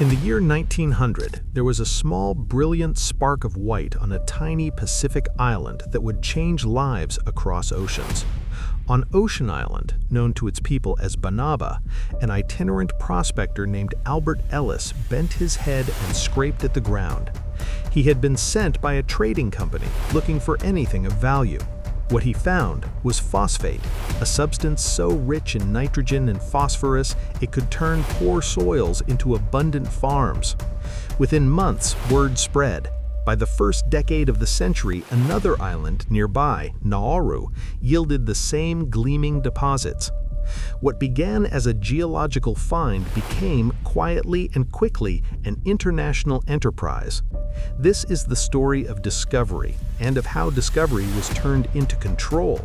In the year 1900, there was a small, brilliant spark of white on a tiny Pacific island that would change lives across oceans. On Ocean Island, known to its people as Banaba, an itinerant prospector named Albert Ellis bent his head and scraped at the ground. He had been sent by a trading company looking for anything of value. What he found was phosphate, a substance so rich in nitrogen and phosphorus it could turn poor soils into abundant farms. Within months, word spread. By the first decade of the century, another island nearby, Nauru, yielded the same gleaming deposits. What began as a geological find became, quietly and quickly, an international enterprise. This is the story of discovery, and of how discovery was turned into control.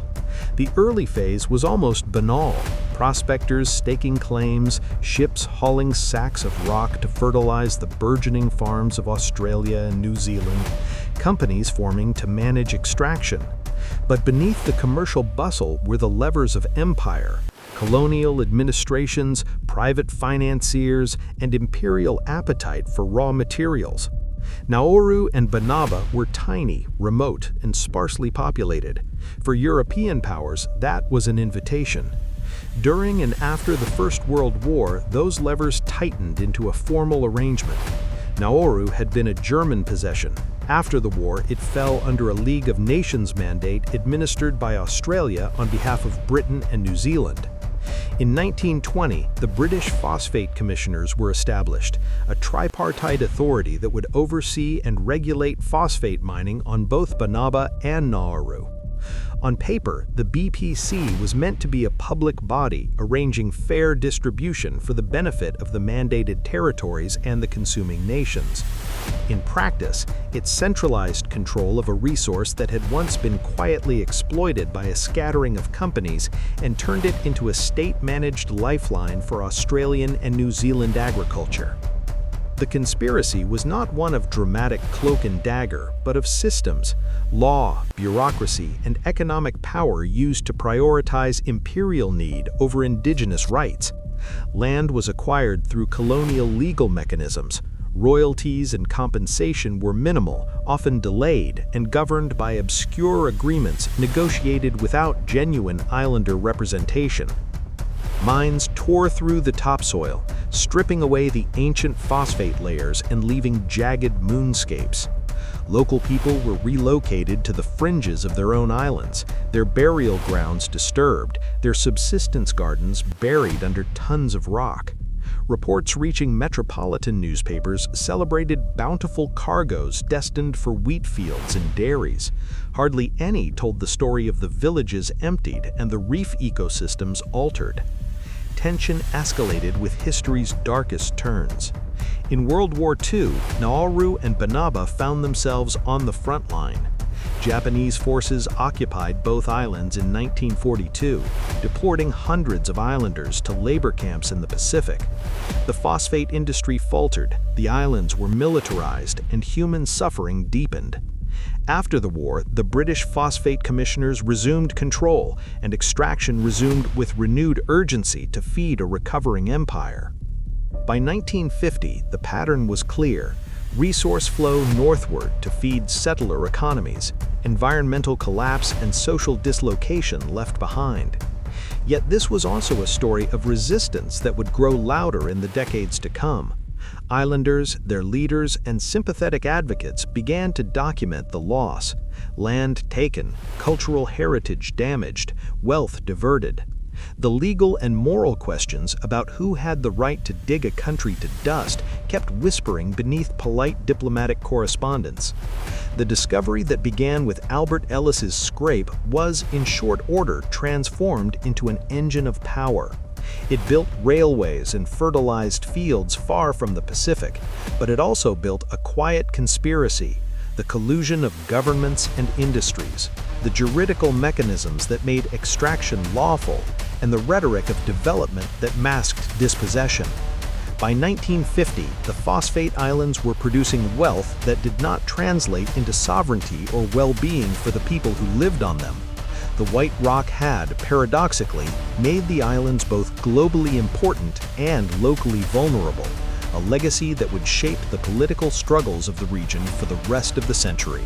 The early phase was almost banal: prospectors staking claims, ships hauling sacks of rock to fertilize the burgeoning farms of Australia and New Zealand, companies forming to manage extraction. But beneath the commercial bustle were the levers of empire: colonial administrations, private financiers, and imperial appetite for raw materials. Nauru and Banaba were tiny, remote, and sparsely populated. For European powers, that was an invitation. During and after the First World War, those levers tightened into a formal arrangement. Nauru had been a German possession. After the war, it fell under a League of Nations mandate administered by Australia on behalf of Britain and New Zealand. In 1920, the British Phosphate Commissioners were established, a tripartite authority that would oversee and regulate phosphate mining on both Banaba and Nauru. On paper, the BPC was meant to be a public body arranging fair distribution for the benefit of the mandated territories and the consuming nations. In practice, it centralized control of a resource that had once been quietly exploited by a scattering of companies and turned it into a state-managed lifeline for Australian and New Zealand agriculture. The conspiracy was not one of dramatic cloak and dagger, but of systems, law, bureaucracy, and economic power used to prioritize imperial need over indigenous rights. Land was acquired through colonial legal mechanisms. Royalties and compensation were minimal, often delayed, and governed by obscure agreements negotiated without genuine islander representation. Mines tore through the topsoil, stripping away the ancient phosphate layers and leaving jagged moonscapes. Local people were relocated to the fringes of their own islands, their burial grounds disturbed, their subsistence gardens buried under tons of rock. Reports reaching metropolitan newspapers celebrated bountiful cargoes destined for wheat fields and dairies. Hardly any told the story of the villages emptied and the reef ecosystems altered. Tension escalated with history's darkest turns. In World War II, Nauru and Banaba found themselves on the front line. Japanese forces occupied both islands in 1942, deporting hundreds of islanders to labor camps in the Pacific. The phosphate industry faltered, the islands were militarized, and human suffering deepened. After the war, the British Phosphate Commissioners resumed control, and extraction resumed with renewed urgency to feed a recovering empire. By 1950, the pattern was clear: resource flow northward to feed settler economies, environmental collapse and social dislocation left behind. Yet this was also a story of resistance that would grow louder in the decades to come. Islanders, their leaders, and sympathetic advocates began to document the loss: land taken, cultural heritage damaged, wealth diverted. The legal and moral questions about who had the right to dig a country to dust kept whispering beneath polite diplomatic correspondence. The discovery that began with Albert Ellis's scrape was, in short order, transformed into an engine of power. It built railways and fertilized fields far from the Pacific, but it also built a quiet conspiracy: the collusion of governments and industries, the juridical mechanisms that made extraction lawful, and the rhetoric of development that masked dispossession. By 1950, the phosphate islands were producing wealth that did not translate into sovereignty or well-being for the people who lived on them. The white rock had, paradoxically, made the islands both globally important and locally vulnerable, a legacy that would shape the political struggles of the region for the rest of the century.